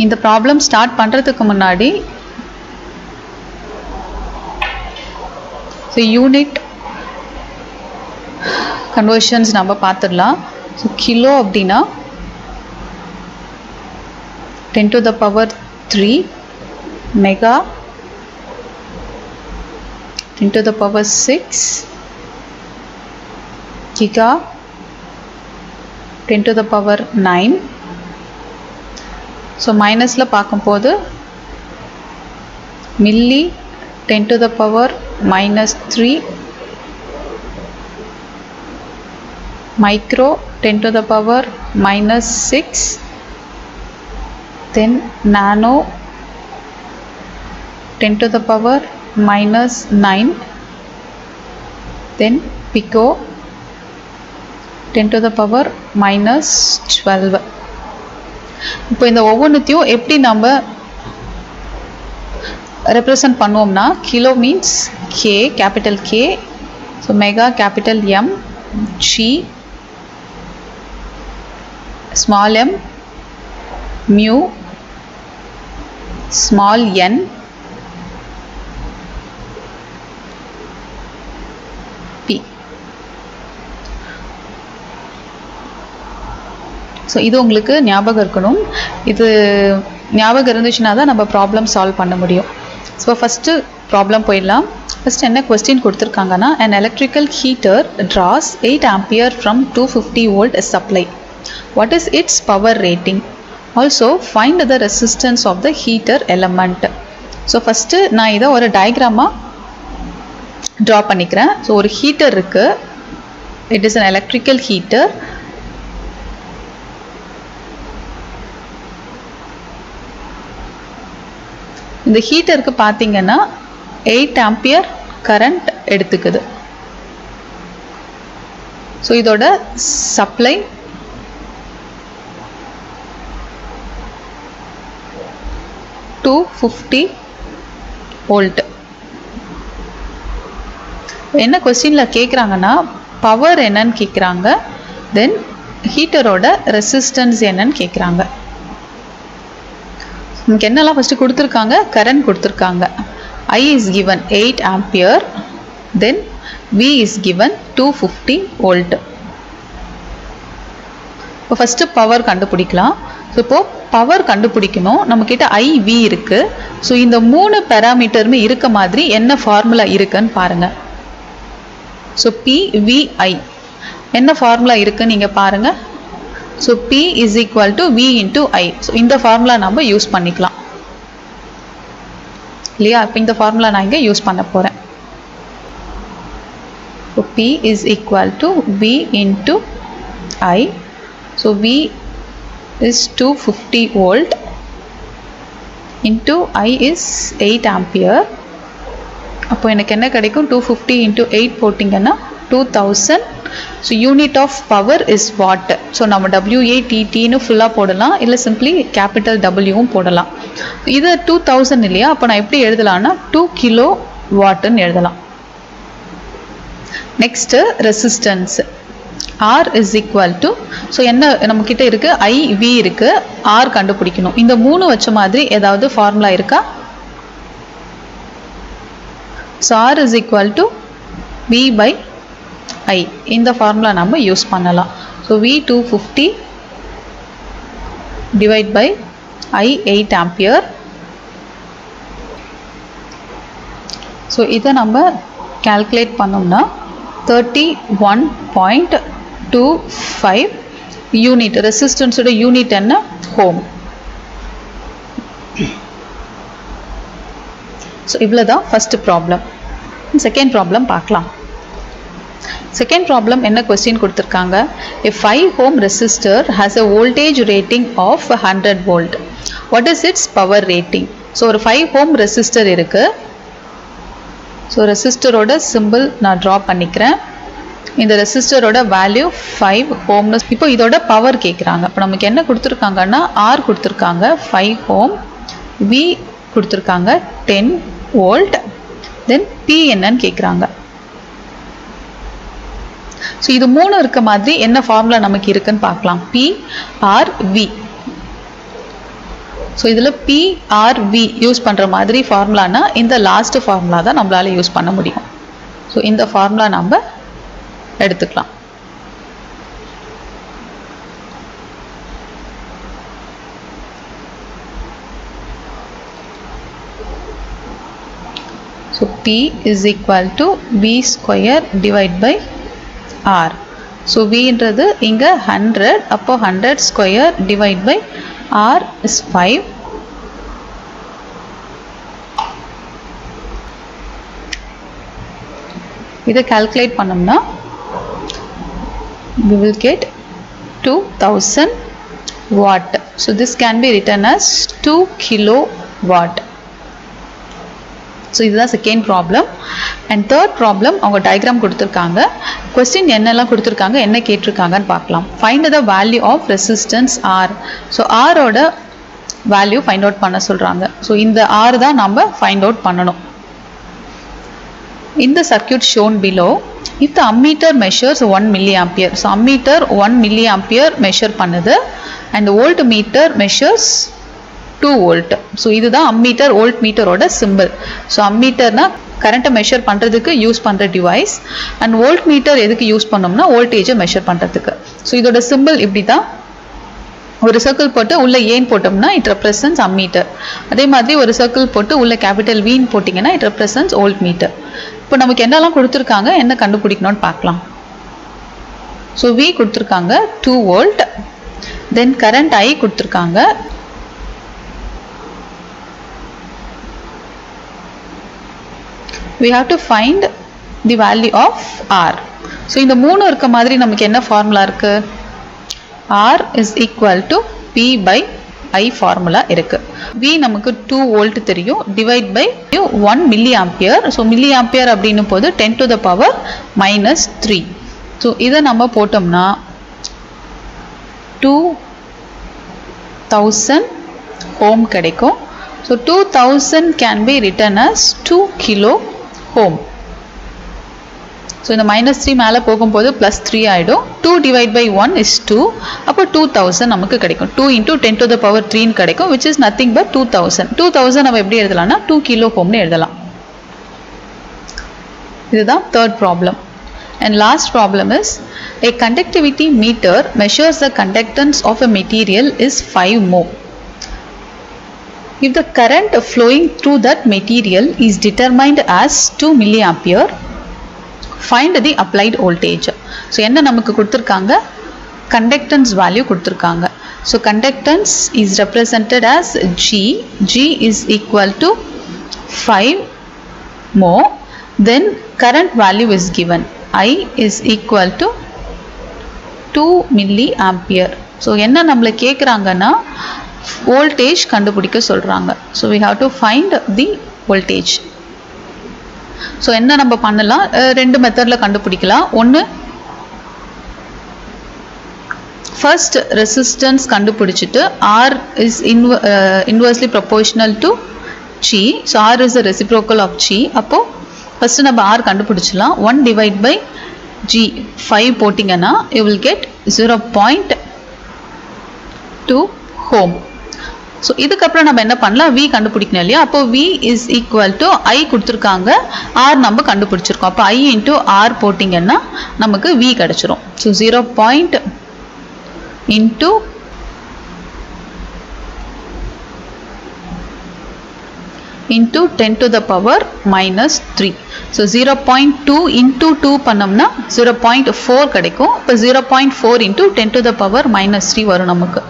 இந்த problem start பண்ணுறதுக்கு முன்னாடி ஸோ யூனிட் கன்வர்ஷன்ஸ் நம்ம பார்த்துடலாம். ஸோ கிலோ அப்படின்னா 10 to the power 3, mega 10 to the power 6, giga 10 to the power 9. So மைனஸில் பார்க்கும்போது milli 10 to the power -3, micro 10 to the power -6, then nano 10 to the power -9, then pico 10 to the power -12. இப்போ இந்த ஒவ்வொன்றுத்தையும் எப்படி நம்ம represent பண்ணுவோம்னா, kilo means K, capital K, so mega capital M, G small M, mu small N, P. So இது உங்களுக்கு ஞாபகம் இருக்கணும். இது ஞாபகம் இருந்துச்சுன்னா தான் நம்ம ப்ராப்ளம் சால்வ் பண்ண முடியும். ஸோ ஃபஸ்ட்டு ப்ராப்ளம் போயிடலாம். ஃபஸ்ட் என்ன கொஸ்டின் கொடுத்துருக்காங்கன்னா, an electrical heater draws 8 ampere from 250 volt supply. What is its power rating? Also find the resistance of the heater element. So first நான் இதை ஒரு டயக்ராமாக ட்ரா பண்ணிக்கிறேன். So ஒரு ஹீட்டர் இருக்குது, it is an electrical heater. இந்த ஹீட்டருக்கு பார்த்தீங்கன்னா 8 ampere current எடுத்துக்குது. So இதோட சப்ளை 250 வோல்ட். என்ன கொஸ்டினில் கேட்குறாங்கன்னா, பவர் என்னன்னு கேட்குறாங்க, தென் ஹீட்டரோட ரெசிஸ்டன்ஸ் என்னன்னு கேட்குறாங்க. நமக்கு என்னெல்லாம் ஃபஸ்ட்டு கொடுத்துருக்காங்க, கரண்ட் கொடுத்துருக்காங்க. I is given 8 ampere, then V is given 250 volt. இப்போ ஃபஸ்ட்டு பவர் கண்டுபிடிக்கலாம். ஸோ இப்போது பவர் கண்டுபிடிக்கணும், நம்மக்கிட்ட IV இருக்குது. ஸோ இந்த 3 பேராமீட்டருமே இருக்க மாதிரி என்ன ஃபார்முலா இருக்குன்னு பாருங்கள். ஸோ PVI என்ன ஃபார்முலா இருக்குன்னு நீங்கள் பாருங்கள். So P is equal to V into I. So இந்த ஃபார்முலா நம்ம யூஸ் பண்ணிக்கலாம் இல்லையா? இப்போ இந்த ஃபார்முலா நான் இங்கே யூஸ் பண்ண போகிறேன். So P is equal to V into I. So V is 250 volt into I is 8 ampere. அப்போ எனக்கு என்ன கிடைக்கும், 250 into 8 போட்டிங்கன்னா 2000. So unit of power is watt. So நம்ம WATTன்னு ஃபுல்லாக போடலாம், இல்லை சிம்பிளி கேபிட்டல் டபிள்யூவும் போடலாம். இது 2000 இல்லையா, அப்போ நான் எப்படி எழுதலாம்னா 2 கிலோ வாட்டுன்னு எழுதலாம். Next resistance R is equal to, so என்ன நம்மக்கிட்ட இருக்குது, IV இருக்குது, R கண்டுபிடிக்கணும். இந்த 3 வச்ச மாதிரி ஏதாவது ஃபார்முலா இருக்கா? So R is equal to V by I. இந்த ஃபார்முலா நம்ம யூஸ் பண்ணலாம். So V 250 divide by I 8 ampere. So இதை நம்ம calculate பண்ணோம்னா 31.25 யூனிட். ரெசிஸ்டன்ஸோட யூனிட் என்ன, ஓம். ஸோ இவ்வளோ தான் ஃபஸ்ட்டு ப்ராப்ளம். செகண்ட் ப்ராப்ளம் பார்க்கலாம். செகண்ட் ப்ராப்ளம் என்ன கொஸ்டின் கொடுத்துருக்காங்க, a 5 ohm resistor has a voltage rating of 100 volt. What is its power rating? So ஒரு 5 ohm resistor இருக்குது. ஸோ ரெசிஸ்டரோட சிம்பிள் நான் ட்ரா பண்ணிக்கிறேன். இந்த ரெசிஸ்டரோட வேல்யூ 5 ஓம்னு. இப்போ இதோட பவர் கேட்குறாங்க. இப்போ நமக்கு என்ன கொடுத்துருக்காங்கன்னா, R கொடுத்துருக்காங்க 5 ohm, V கொடுத்துருக்காங்க 10 volt, தென் P என்னன்னு கேட்குறாங்க. ஸோ இது 3 இருக்க மாதிரி என்ன ஃபார்முலா நமக்கு இருக்குன்னு பார்க்கலாம். P R V. ஸோ இதில் PRV யூஸ் பண்ணுற மாதிரி ஃபார்முலானா இந்த லாஸ்ட் ஃபார்முலா தான் நம்மளால் யூஸ் பண்ண முடியும். ஸோ இந்த ஃபார்முலா நம்ம எடுத்துக்கலாம். So P is equal to V square divided by R. So V என்றது இங்க 100, அப்போ 100 square divided by R is 5. இதை calculate பண்ணோம்னா we will get 2000 watt. So this can be written as 2 kilowatt. So இதுதான் second problem. And third problem அவங்க diagram கொடுத்துருக்காங்க. Question என்னெல்லாம் கொடுத்துருக்காங்க, என்ன கேட்டிருக்காங்கன்னு பார்க்கலாம். Find the value of resistance R. So ஆரோட வேல்யூ ஃபைண்ட் அவுட் பண்ண சொல்கிறாங்க. ஸோ இந்த ஆர் தான் நம்ம ஃபைண்ட் அவுட் பண்ணணும். In the circuit shown below, if the ammeter measures 1 milliampere, so ammeter 1 milliampere measure பண்ணுது and the voltmeter measures 2 volt. So இதுதான் ammeter volt மீட்டரோட simple. So அம்மீட்டர்னா கரண்ட்டை measure பண்ணுறதுக்கு யூஸ் பண்ணுற டிவைஸ், அண்ட் வோல்ட் மீட்டர் எதுக்கு use பண்ணோம்னா வோல்டேஜை measure பண்ணுறதுக்கு. So இதோட சிம்பிள் இப்படி தான். ஒரு சர்க்கிள் போட்டு உள்ள ஏன் போட்டோம்னா இட் ரெப்ரசன்ஸ் அம்மீட்டர். அதே மாதிரி ஒரு சர்க்கிள் போட்டு உள்ள கேபிட்டல் வீன் போட்டிங்கன்னா இட் ரெப்ரசன்ஸ் வோல்ட் மீட்டர். இப்போ நமக்கு என்னெல்லாம் கொடுத்துருக்காங்க, என்ன கண்டுபிடிக்கணும்னு பார்க்கலாம். ஸோ V கொடுத்துருக்காங்க 2 volt, தென் கரண்ட் I கொடுத்துருக்காங்க. We have to find the value of R. So இந்த மூணு இருக்க மாதிரி நமக்கு என்ன ஃபார்முலா இருக்கு, R is equal to P by I formula இருக்கு. V நமக்கு 2 volt தெரியும், divide by 1 milliampere. So milliampere அப்படின்னும் போது 10 to the power minus 3. So இதை நம்ம போட்டோம்னா 2000 ohm கிடைக்கும். So 2000 can be written as 2 kilo ohm. So இந்த -3 மேலே போகும்போது +3 ஆகிடும். 2 divided by 1 is 2. அப்போ 2000 நமக்கு கிடைக்கும். 2 into 10 to the power 3 கிடைக்கும், which is nothing but 2000. 2000 நம்ம எப்படி எழுதலாம்னா 2 kilo ohmனு எழுதலாம். இதுதான் third problem. And last problem is a conductivity meter measures the conductance of a material is 5 mho. If the current flowing through that material is determined as 2 milliampere, find the applied voltage. So என்ன நமக்கு கொடுத்திருக்காங்க, conductance value கொடுத்திருக்காங்க. So conductance is represented as G. G is equal to 5 mho. Then current value is given. I is equal to 2 milliampere. So என்ன நம்மள கேக்குறாங்கன்னா voltage கண்டுபிடிக்க சொல்றாங்க. So we have to find the voltage. So என்ன நம்ம பண்ணலாம், ரெண்டு மெத்தட்ல கண்டுபிடிக்கலாம். ஒன்னு first resistance கண்டுபிடிச்சிட்டு R is inversely proportional to G. So R is the reciprocal of G. அப்போ first நம்ம R கண்டுபிடிச்சலாம். 1 divided by G 5 போட்டிங்கன்னா you will get 0.2 ohm. So இதுக்கப்புறம் நம்ம என்ன பண்ணலாம், V கண்டுபிடிக்கணும் இல்லையா. அப்போ V is equal to I கொடுத்துருக்காங்க, R நம்ம கண்டுபிடிச்சிருக்கோம். அப்போ I into R போட்டிங்கன்னா நமக்கு V கிடைச்சிரும். So 0. into 10 to the power minus 3. So 0.2 into 2 பண்ணோம்னா 0.4 கிடைக்கும். இப்போ 0.4 into 10 to the power minus 3 வரும் நமக்கு.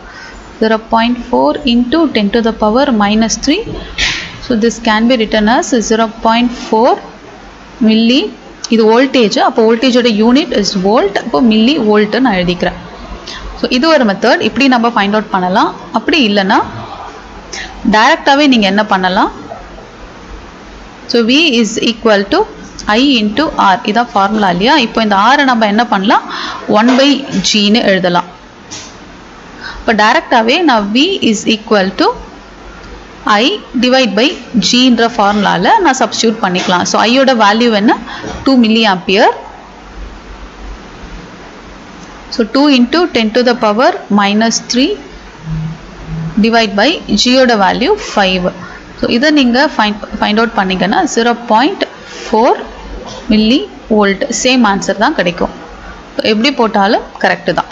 0.4 into 10 to the power minus 3. So this can be written as 0.4 milli. இது voltage. அப்போ voltage ஓட unit is volt. அப்போ milli volt நான் எழுதிக்கிறேன். ஸோ இது ஒரு மெத்தட். இப்படி நம்ம ஃபைண்ட் அவுட் பண்ணலாம். அப்படி இல்லைன்னா டைரக்டாகவே நீங்கள் என்ன பண்ணலாம், so V is equal to I into R. இதான் ஃபார்முலா இல்லையா. இப்போ இந்த R நம்ம என்ன பண்ணலாம், 1/Gன்னு எழுதலாம். இப்போ டைரக்டாகவே நான் V is equal to I divide by Gன்ற ஃபார்முலாவில் நான் சப்ஸ்டியூட் பண்ணிக்கலாம். ஸோ ஐயோட வேல்யூ என்ன, 2 milliampere. So 2 into 10 to the power minus 3 divide by ஜியோட வேல்யூ 5. ஸோ இதை நீங்கள் ஃபைண்ட் அவுட் பண்ணிங்கன்னா 0.4 மில்லி வோல்ட் சேம் ஆன்சர் தான் கிடைக்கும். எப்படி போட்டாலும் கரெக்டு தான்.